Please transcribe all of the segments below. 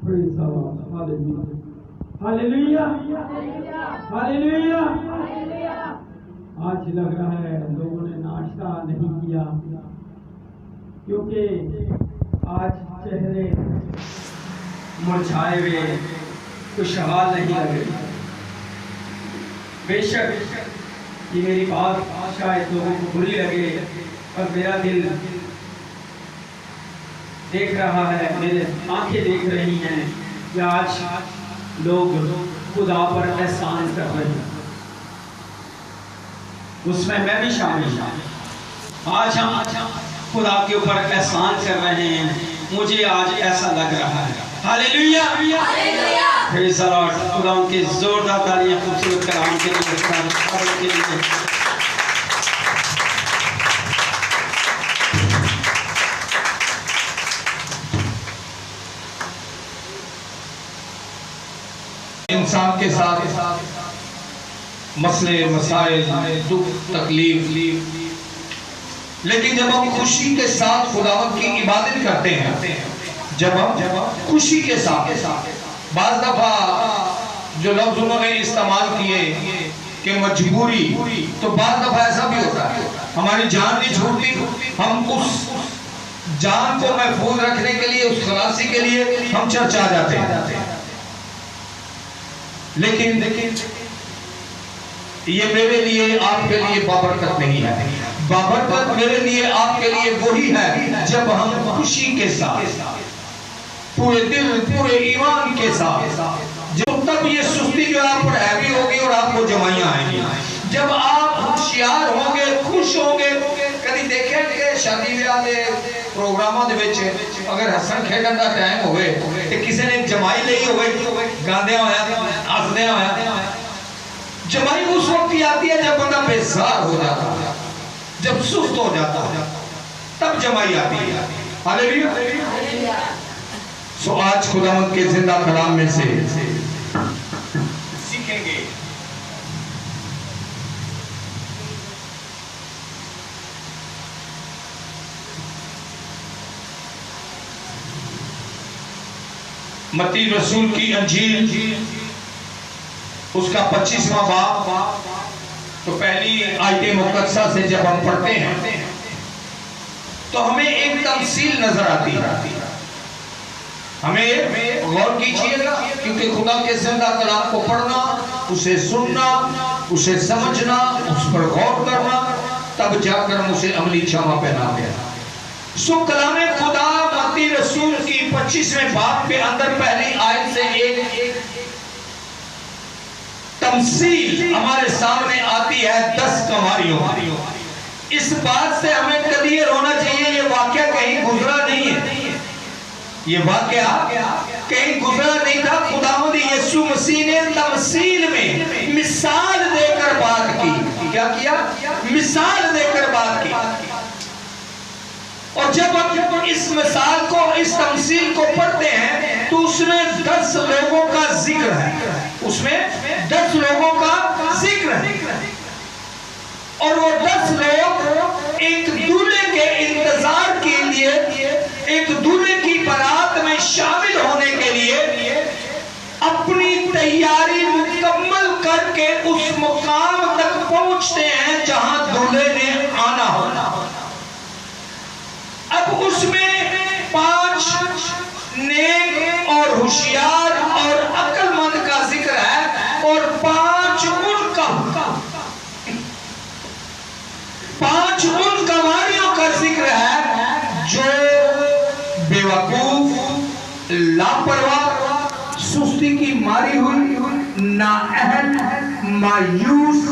Praise the Lord. Hallelujah. Hallelujah. Hallelujah. آج لگ رہا ہے لوگوں نے ناشتہ نہیں کیا کیونکہ آج چہرے مرجھائے ہوئے خوشحال نہیں لگے. بے شک یہ میری بات شاید لوگوں کو بری لگے اور میرا دل دیکھ رہا ہے, میرے آنکھیں دیکھ رہی ہیں کہ آج لوگ خدا پر احسان کر رہے ہیں. اس میں بھی شامل ہوں. آج ہم خدا کے اوپر احسان کر رہے ہیں. مجھے آج ایسا لگ رہا ہے. ہاللیلویا. پریز دی لارڈ. خدا ان کے زوردار تالیاں خوبصورت کلام کے لیے انسان کے ساتھ مسئلے مسائل دکھ تکلیف, لیکن جب ہم خوشی کے ساتھ خداوند کی عبادت کرتے ہیں, جب ہم خوشی کے ساتھ, بعض دفعہ جو لفظ انہوں نے استعمال کیے کہ مجبوری, تو بعض دفعہ ایسا بھی ہوتا ہے ہماری جان نہیں چھوٹتی, ہم اس جان کو محفوظ رکھنے کے لیے, اس خلاصی کے لیے ہم چرچ آ جاتے ہیں. لیکن یہ میرے لیے آپ کے لیے بابرکت نہیں ہے. بابرکت میرے لیے آپ کے لیے وہی ہے جب ہم خوشی کے ساتھ, پورے دل پورے ایمان کے ساتھ, تب یہ سستی جو آپ پر ہیوی ہوگی اور آپ کو جمائیاں آئیں گی. جب آپ ہوشیار ہوں گے, خوش ہوں گے. کبھی دیکھیں کہ شادی بیاہ دے پروگراموں دے وچ اگر ہسن کھیڈن دا ٹائم ہوئے تے کسی نے جمائی لئی ہوئے, گاندیاں ہویا, ہسدیاں ہویا. جمائی اس وقت ہی آتی ہے جب بندہ بیزار ہو جاتا ہے, جب سست ہو جاتا ہے, تب جمائی آتی ہے. ہاللیلویا. سو آج خداوند کے زندہ کلام میں سے سیکھیں گے متی رسول کی انجیل اس کا 25واں باب. تو پہلی آیت مقدسہ سے جب ہم پڑھتے ہیں تو ہمیں ایک تمثیل نظر آتی ہے. ہمیں غور کیجئے گا, کیونکہ خدا کے زندہ کلام کو پڑھنا, اسے سننا, اسے سمجھنا, اس پر غور کرنا, تب جا کر ہم اسے عملی جامہ پہنا گیا. سو کلام خدا متی رسول کی 25ویں باب کے اندر پہلی آیت سے ایک تمثیل ہمارے سامنے آتی ہے 10 کماریوں. اس بات سے ہمیں کلیئر ہونا چاہیے یہ واقعہ کہیں گزرا نہیں ہے, یہ واقعہ کہیں گزرا نہیں تھا. خداوند یسوع مسیح نے تمثیل میں مثال دے کر بات کی. کیا کیا؟ مثال دے کر بات کی. اور جب ہم اس مثال کو, اس تمثیل کو پڑھتے ہیں تو اس میں 10 لوگوں کا ذکر ہے. اس میں 10 لوگوں کا ذکر ہے. اور وہ 10 لوگ ایک دولہے کے انتظار کے لیے, ایک دولہے کی بارات میں شامل ہونے کے لیے اپنی تیاری مکمل کر کے اس مقام تک پہنچتے ہیں جہاں دولہے نے آنا ہونا. اب اس میں 5 نیک اور ہوشیار اور عقل مند کا ذکر ہے, اور 5 ان کماریوں کا ذکر ہے جو بیوقوف, لاپرواہ, سستی کی ماری ہوئی, نااہل, مایوس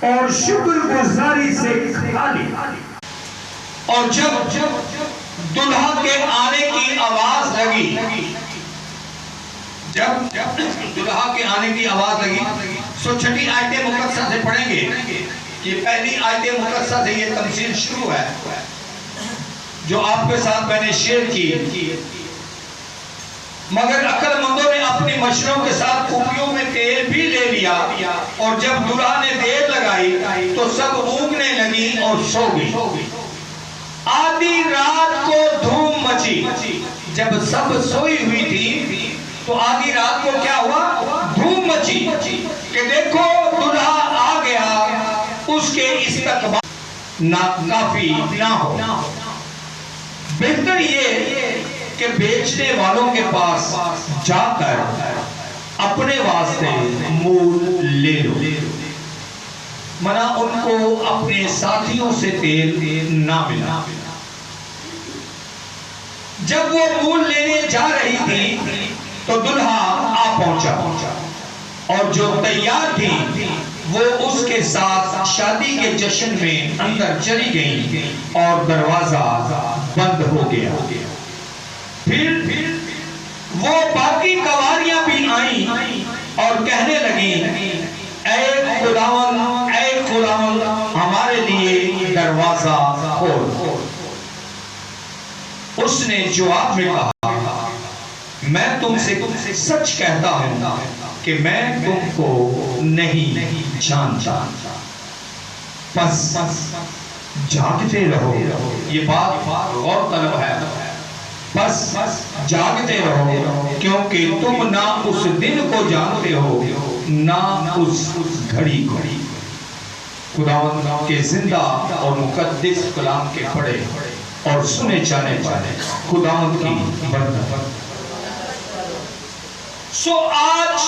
اور شکر گزاری سے خالی. اور جب دلہا کے آنے کی آواز لگی, جب دلہا کے آنے کی آواز لگی, سو چھٹی آیت مقدسہ سے پڑھیں گے کہ پہلی آیت مقدسہ سے یہ تمثیل شروع ہے جو آپ کے ساتھ میں نے شیئر کی. مگر عقل مندوں نے اپنی مشروں کے ساتھ کھوپیوں میں تیل بھی لے لیا, اور جب دلہا نے دیر لگائی تو سب اونگنے لگی اور سو گئی. آدھی رات کو دھوم مچی, मची। जब सब सोई हुई थी तो आधी रात को क्या हुआ, धूम मची कि देखो दूल्हा आ गया, उसके इस्तकबाल ना काफी ना हो। बेहतर ये कि बेचने वालों के पास जाकर अपने वास्ते मूल ले लो, मना उनको अपने साथियों से तेल ना मिला। जब वो मूल लेने जा रही थी तो दुल्हा आ पहुंचा और जो तैयार थी वो उसके साथ शादी के जश्न में अंदर चली गई और दरवाजा बंद हो गया। फिर वो बाकी कवारियां भी आई और कहने लगी, ऐ खुदावन हमारे लिए दरवाजा खोल। उसने जवाब में कहा, मैं तुमसे सच कहता हूं कि मैं तुमको नहीं जानता, बस जागते रहो। ये बात गौरतलब है, बस जागते रहो, क्योंकि तुम ना उस दिन को जानते हो ना उस घड़ी को। खुदावंद के जिंदा और मुकद्दस कलाम के पढ़े और सुने जाने वाले खुदावंद की बरकत। सो आज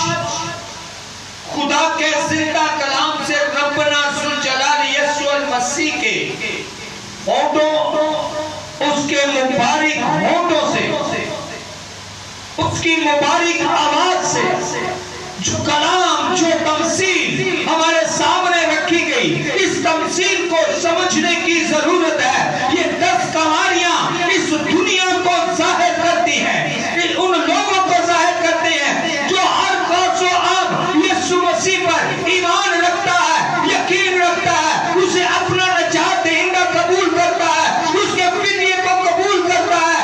खुदा के जिंदा कलाम से रब्बना जुल जलाल यीशु मसीह के होठों, उसके मुबारक होठों से, उसकी मुबारक आवाज से जो कलाम, जो तमसील हमारे सामने रखी गई, इस तमसील को समझने की जरूरत है। ये 10 कवारियां इस दुनिया को जाहिर करती हैं, उन लोगों को जाहिर करते हैं जो हर खासो अब यीशु मसीह पर ईमान रखता है, यकीन रखता है, उसे अपना नजात दहिंदा कबूल करता है, उसके फिदिये को कबूल करता है,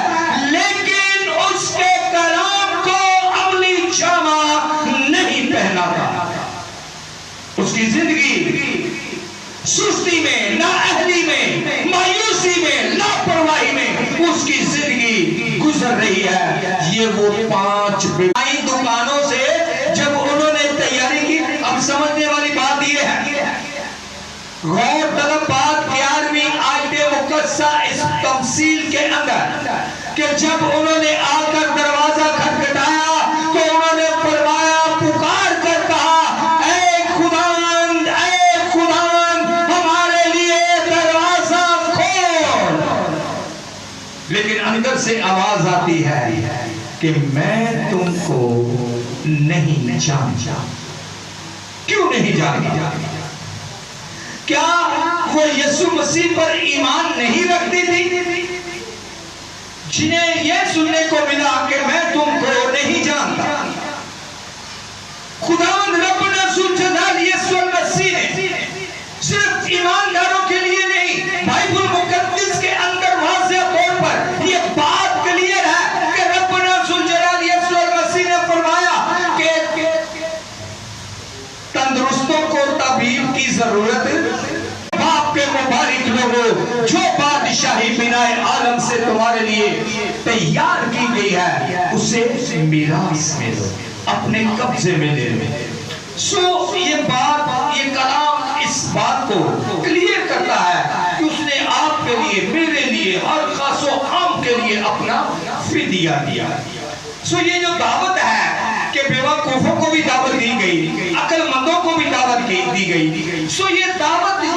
लेकिन उसके कलाम को अमली जामा नहीं पहनाता। उसकी जिंदगी सुस्ती में, नाअहली में, मायूसी में, लापरवाही में उसकी जिंदगी गुजर रही है। ये वो 5 दुकानों से जब उन्होंने तैयारी की, अब समझने वाली बात ये है, गौरतलब बात 11वीं आयत मुकद्दसा इस तमसील के अंदर कि जब उन्होंने आकर दरवाजा खटखटाया तो उन्होंने फरमाया, पुकार कर कहा, ऐ खुदावंद हमारे लिए दरवाजा खोल। लेकिन अंदर से आवाज आती है कि मैं तुमको नहीं जानता। क्यों नहीं जानता? क्या वो यीशु मसीह पर ईमान नहीं रखती थी? जिन्हें यह सुनने को मिला कि मैं तुमको नहीं जानता। खुदावंद रब्बना जुल जलाल यीशु मसीह ने सिर्फ ईमानदारों के लिए नहीं, बाइबल मुकद्दस के अंदर वाज़ेह तौर पर यह बात क्लियर है कि रब्बना जुल जलाल यीशु मसीह ने फरमाया कि तंदुरुस्तों को तबीब की जरूरत। बाप के मुबारक लोगों, जो बादशाही बिनाए आलम से तुम्हारे लिए तैयार की गई है, उसे मिरास में लो, अपने कब्जे में ले लो। सो ये बात, ये कलाम इस बात को क्लियर करता है कि उसने आपके लिए, मेरे लिए, हर खासो आम के लिए अपना फिदिया दिया। सो ये जो दावत है कि बेवकूफों को भी दावत दी गई, अक्लमंदों को भी दावत दी गई। सो ये दावत है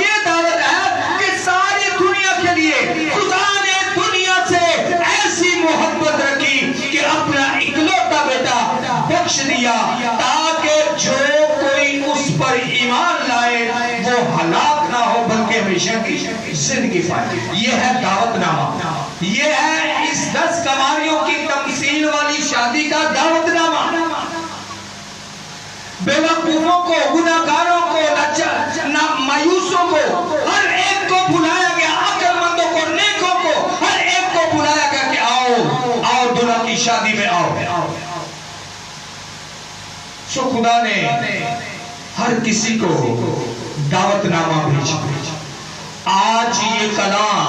कि सारी दुनिया के लिए खुदा ने दुनिया से ऐसी मोहब्बत रखी कि अपना इकलौता बेटा बख्श दिया, ताकि जो कोई उस पर ईमान लाए वो हलाक ना हो बल्कि हमेशा की जिंदगी पाए। ये है दावतनामा, ये है इस 10 कवारियों की तमसील वाली शादी का दावतनामा। बेवकूफों को, गुनाहगारों को, मायूसों को, हर एक को बुलाया गया, अक्लमंदों को, नेकों को, हर एक को बुलाया गया कि आओ दुल्हा की शादी में आओ। सो खुदा ने हर किसी को दावतनामा भेजा। आज ये कलाम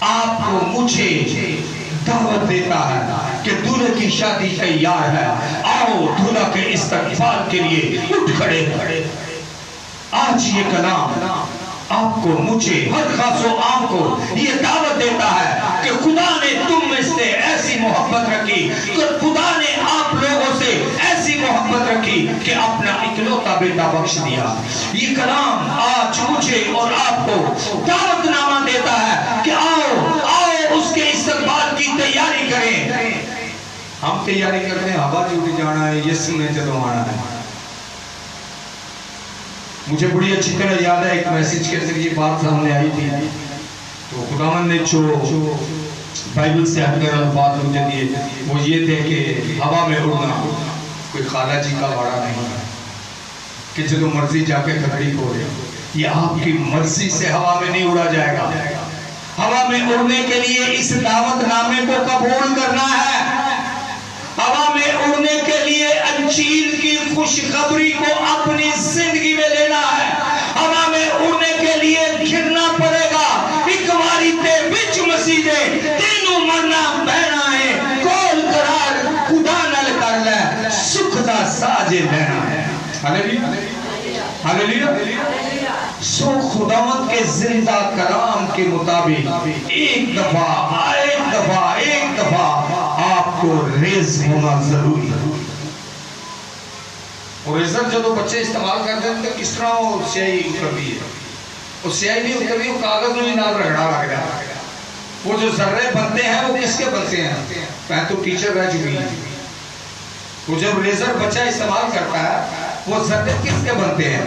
आपको, मुझे दावत देता है कि दूल्हे की शादी तैयार है, आओ दूल्हा के इस्तकबाल के लिए उठ खड़े। आज ये कलाम आपको, मुझे, हर खासो आम को ये दावत देता है कि खुदा ने तुम में से ऐसी मोहब्बत रखी, कि खुदा ने आप लोगों से ऐसी मोहब्बत रखी कि अपना इकलौता बेटा बख्श दिया। ये कलाम आज मुझे और आपको दावतनामा देता है कि आओ आओ उसके इस्तकबाल की तैयारी करें। हम तैयारी करते हैं, हवा में उड़ जाना है, यीशु ने जदों आना है। मुझे बड़ी अच्छी तरह याद है, एक मैसेज के अंदर ये बात सामने आई थी, तो खुदावन ने जो बाइबल से हटकर बात मुझे दी वो ये थे कि हवा में उड़ना कोई खाला जी का वाड़ा नहीं है कि जो मर्जी जाके खड़ी हो रहे, ये आपकी मर्जी से हवा में नहीं उड़ा जाएगा। हवा में उड़ने के लिए इस दावतनामे को कबूल करना है। हवा में उड़ने के लिए अंजील की खुशखबरी को अपनी जिंदगी में लेना है। हवा में उड़ने के लिए घिरना पड़ेगा। एक बारी ते बिच मसीदे तेनू मरना बहना है, कोल करार खुदा नल कर ले, सुख दा साजे लेना है। Hallelujah hallelujah. सो खुदावंद के जिंदा कलाम के मुताबिक एक दफा आपको रेज होना जरूरी है। और रेजर जो बच्चे इस्तेमाल करते हैं तो किस तरह वो स्याही उतरती है, वो स्याही नहीं उतरती, वो कागज में नाल रगड़ा लग जाता है। वो जो जर्रे बनते हैं वो किसके बनते हैं? मैं तो टीचर रह चुकी हूँ। वो जब रेजर बच्चा इस्तेमाल करता है वो जर्रे किसके बनते हैं?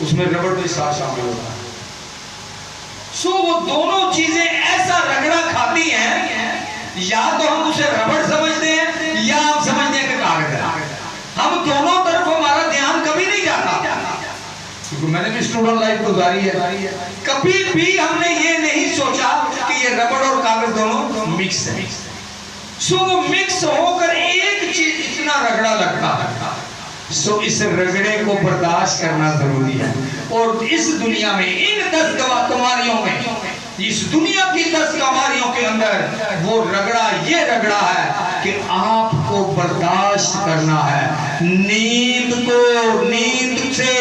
उसमें रबड़ भी साथ शामिल होता है। सो वो दोनों चीजें ऐसा रगड़ा खाती हैं, या तो हम उसे रबड़ समझते हैं या हम समझते हैं कि कागज है। हम दोनों तरफ हमारा ध्यान कभी नहीं जाता, क्योंकि मैंने भी स्टूडेंट लाइफ गुजारी है। कभी भी हमने ये नहीं सोचा कि ये रबड़ और कागज दोनों मिक्स है। सो वो मिक्स होकर एक चीज इतना रगड़ा लगता है। सो इस रगड़े को बर्दाश्त करना जरूरी है। और इस दुनिया में इन 10 कमारियों में, इस दुनिया की 10 कमारियों के अंदर वो रगड़ा ये रगड़ा है कि आपको बर्दाश्त करना है। नींद से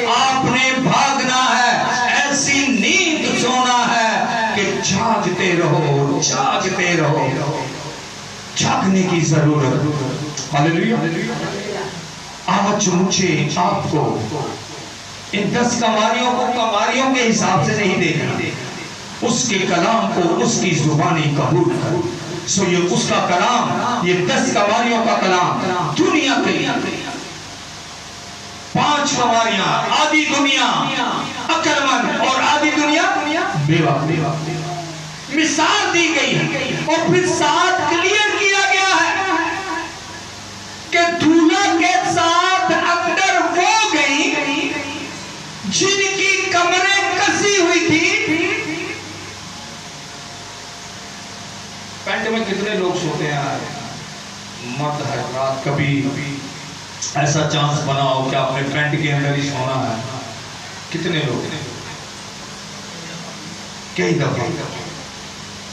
आपने भागना है। ऐसी नींद सोना है कि जागते रहो। जागने की जरूरत। हालेलुया। आज मुझे आपको इन 10 कमारियों को कमारियों के हिसाब से नहीं देखना, उसके कलाम को उसकी जुबानी कबूल करो। सो ये उसका कलाम, ये 10 कमारियों का कलाम दुनिया के लिए 5 कमारियां, आधी दुनिया अक्लमंद और आधी दुनिया बेवकूफ मिसाल दी गई है। और फिर साथ क्लियर किया गया है कि दूल्हा के साथ अंदर वो गई जिनकी कमरें कसी हुई थी। पेंट में कितने लोग सोते हैं यार? मर्द हजरात, कभी ऐसा चांस बना हो कि आपने पेंट के अंदर ही सोना है? कितने लोग? कई दफा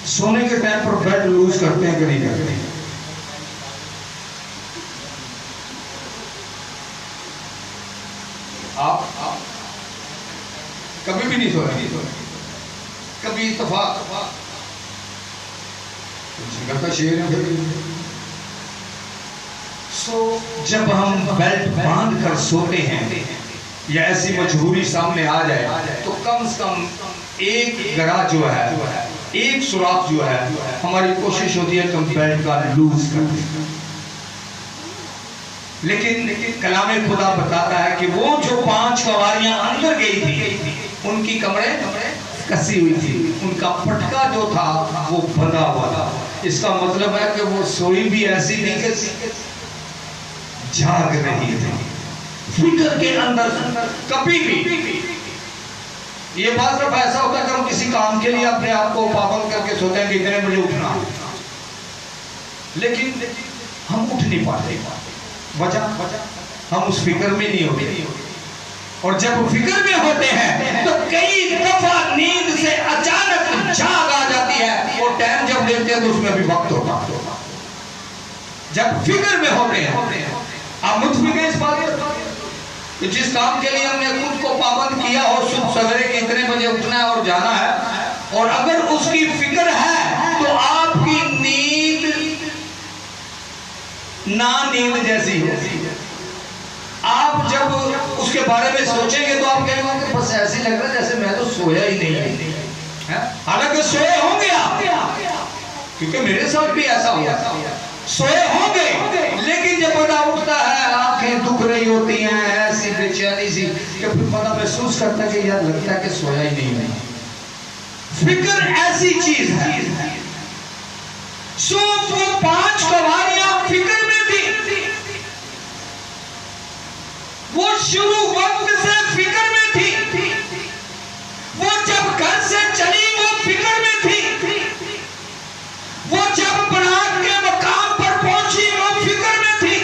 सोने के टाइम पर बेड लूज करते हैं कि नहीं करते? आप कभी भी नहीं सोए? कभी इत्तेफाक का शेर है। सो जब हम बेल्ट बांध कर सोते हैं या ऐसी मजबूरी सामने आ जाए तो कम से कम एक गड़ा जो है, एक सुराख जो है, हमारी कोशिश होती है कि हम बेल्ट का लूज कर दें। लेकिन कलाम खुदा बताता है कि वो जो 5 कवारियां अंदर गई थी उनकी कमरें कसी हुई थी, उनका पटका जो था वो बंधा हुआ था। इसका मतलब है कि वो सोई भी ऐसी नहीं कि जाग रही थी। फिक्र के अंदर कभी भी ये बात सिर्फ ऐसा होता है कि हम किसी काम के लिए अपने आप को पाबंद करके सोते हैं कि इतने बजे उठना, लेकिन हम उठ नहीं पाते। वजह हम उस फिक्र में नहीं होते। और जब फिक्र में होते हैं तो कई दफा नींद से अचानक जाग आ जाती है। और टाइम जब گے تو اس میں بھی وقت ہوگا. جب فکر میں ہوتے ہیں آپ متفق ہیں اس بات کہ جس کام کے لیے ہم نے خود کو پابند کیا ہو صبح سویرے کے اتنے بجے اٹھنا ہے اور جانا ہے، اور اگر اس کی فکر ہے تو آپ کی نیند نا نیند جیسی ہوتی ہے. آپ جب اس کے بارے میں سوچیں گے تو آپ کہیں گے کہ بس ایسے لگ رہا ہے جیسے میں تو سویا ہی نہیں ہے. حالانکہ سوئے ہوں گے آپ، کیونکہ میرے ساتھ بھی ایسا ہوا، سوئے ہوں گے، لیکن جب بندہ اٹھتا ہے آنکھیں دکھ رہی ہوتی ہیں ایسی بے چینی سی کہ پھر بندہ محسوس کرتا ہے کہ یار لگتا ہے کہ سویا ہی نہیں ہے. فکر ایسی چیز ہے. سو وہ 5 کنواریاں فکر میں تھی، وہ شروع وقت سے فکر میں تھی، وہ جب گھر سے چلی وہ فکر میں تھی، وہ جب برات کے مقام پر پہنچی وہ فکر میں تھی،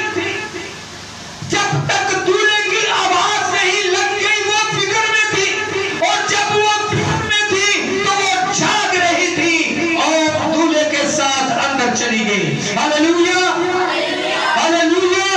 جب تک دولہے کی آواز نہیں لگ گئی وہ فکر میں تھی، اور جب وہ فکر میں تھی تو وہ جاگ رہی تھی اور دولہے کے ساتھ اندر چلی گئی. Hallelujah hallelujah.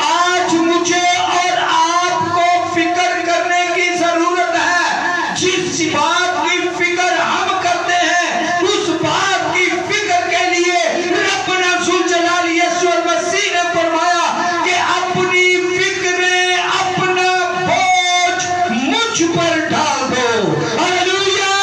آج مجھے اور آپ کو فکر کرنے کی ضرورت ہے. جس بات کی فکر ہم کرتے ہیں اس بات کی فکر کے لیے ربنا ذوالجلال یسوع مسیح نے فرمایا کہ اپنی فکریں اپنا بوجھ مجھ پر ڈال دو. ہاللویا.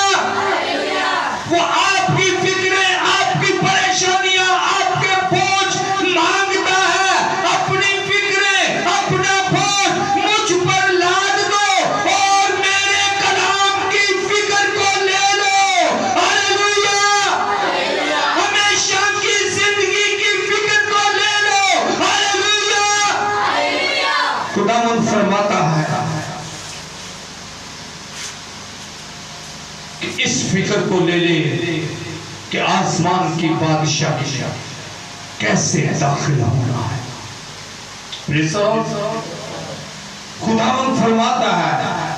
وہ آپ کی فکریں، آپ کی پریشانیاں، آپ کے بوجھ مانگتا ہے. اپنی فکریں اپنا بوجھ مجھ پر لاد دو اور میرے کلام کی فکر کو لے لو. ہاللویا. ہمیشہ کی زندگی کی فکر کو لے لو. ہاللویا. خداوند فرماتا ہے کہ اس فکر کو لے لے کہ آسمان کی بادشاہی کیسے داخل ہونا ہے. خداوند فرماتا ہے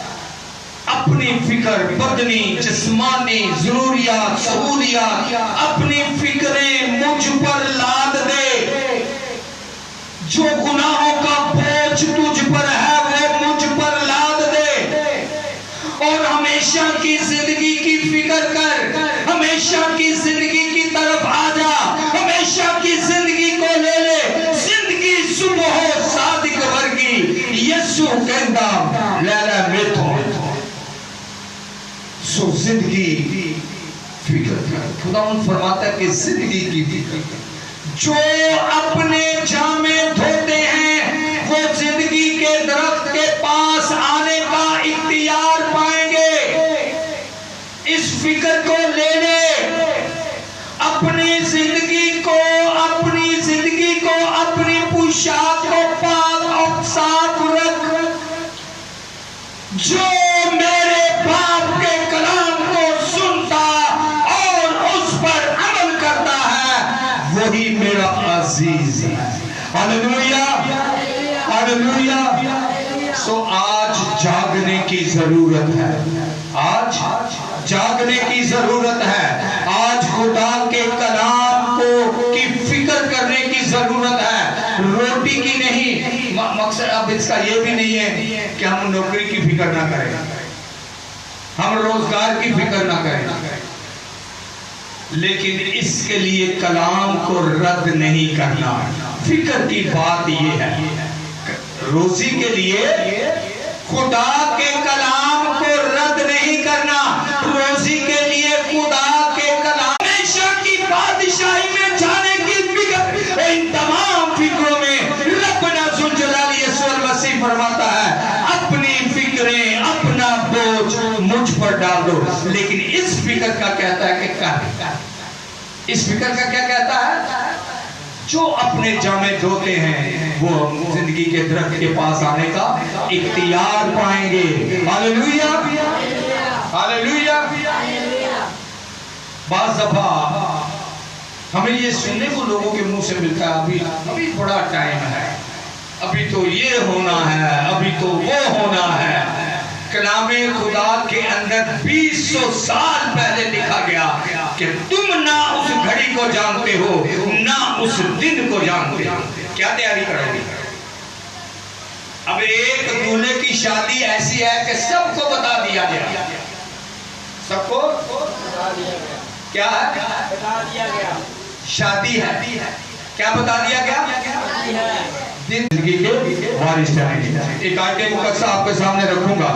اپنی فکر بدنی جسمانی ضروریات سہولیات اپنی فکریں مجھ پر لاد دے. جو گناہوں کا بوجھ تجھ پر ہے وہ مجھ پر لاد دے، اور ہمیشہ کی زندگی کی فکر کر. ہمیشہ کی زندگی کی طرف آ جا. ہمیشہ کی زندگی کو لے لے. زندگی صبح ہو صادق ورگی یسوع کہندا لیلا میتھو. سو زندگی فکر کر. خداوند فرماتا ہے کہ زندگی کی فکر کر. جو اپنے جامے دھوتے ہیں وہ زندگی کے درخت کے پاس آنے کا اختیار پائیں گے. اس فکر کو لے لے. اپنی زندگی کو اپنی پوشاک کو پاک اور صاف رکھ. جو میرے باپ کے کلام کو سنتا اور اس پر عمل کرتا ہے وہی میرا عزیز ہے. Hallelujah hallelujah. سو آج جاگنے کی ضرورت ہے. آج جاگنے کی ضرورت ہے. آج خدا کے کلام کو کی فکر کرنے کی ضرورت ہے. روٹی کی نہیں. مقصد اب اس کا یہ بھی نہیں ہے کہ ہم نوکری کی فکر نہ کریں، ہم روزگار کی فکر نہ کریں، لیکن اس کے لیے کلام کو رد نہیں کرنا. فکر کی بات یہ ہے روزی کے لیے خدا کے کلام کو رد نہیں کرنا. روزی کے لیے خدا کے کلام ہمیشہ کی بادشاہی میں جانے کی فکر. ان تمام فکروں میں ربنا ذوالجلال یسوع مسیح فرماتا ہے اپنی فکریں اپنا بوجھ مجھ پر ڈال دو. لیکن اس فکر کا کہتا ہے کہ اس فکر کا کیا کہتا ہے؟ جو اپنے جامے دھوتے ہیں وہ زندگی کے درخت کے پاس آنے کا اختیار پائیں گے. Hallelujah hallelujah. بعض دفعہ ہمیں یہ سننے کو لوگوں کے منہ سے ملتا ہے ابھی بڑا ٹائم ہے، ابھی تو یہ ہونا ہے، ابھی تو وہ ہونا ہے. کلام خدا کے اندر 200 سال پہلے لکھا گیا کہ تم نہ اس گھڑی کو جانتے ہو نہ اس دن کو جانتے ہو. کیا تیاری کرو گے؟ اب ایک دولہے کی شادی ایسی ہے کہ سب کو بتا دیا گیا. سب کو کیا ہے؟ بتا دیا گیا. شادی ہے. کیا بتا دیا گیا؟ زندگی کے وارث ہیں. ایک آیت مقدسہ آپ کے سامنے رکھوں گا.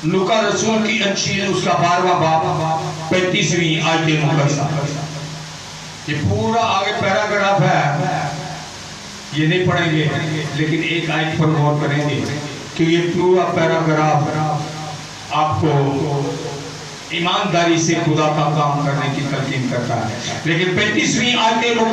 لوکا رسول کی انجیل اس کا 12واں باب 35ویں آیت مقدسہ. یہ پورا آگے پیراگراف ہے، یہ نہیں پڑھیں گے لیکن ایک آیت پر غور کریں گے کہ یہ پورا پیراگراف آپ کو ایمانداری سے خدا کا کام کرنے کی تلقین کرتا ہے. لیکن 35ویں آیت مقدسہ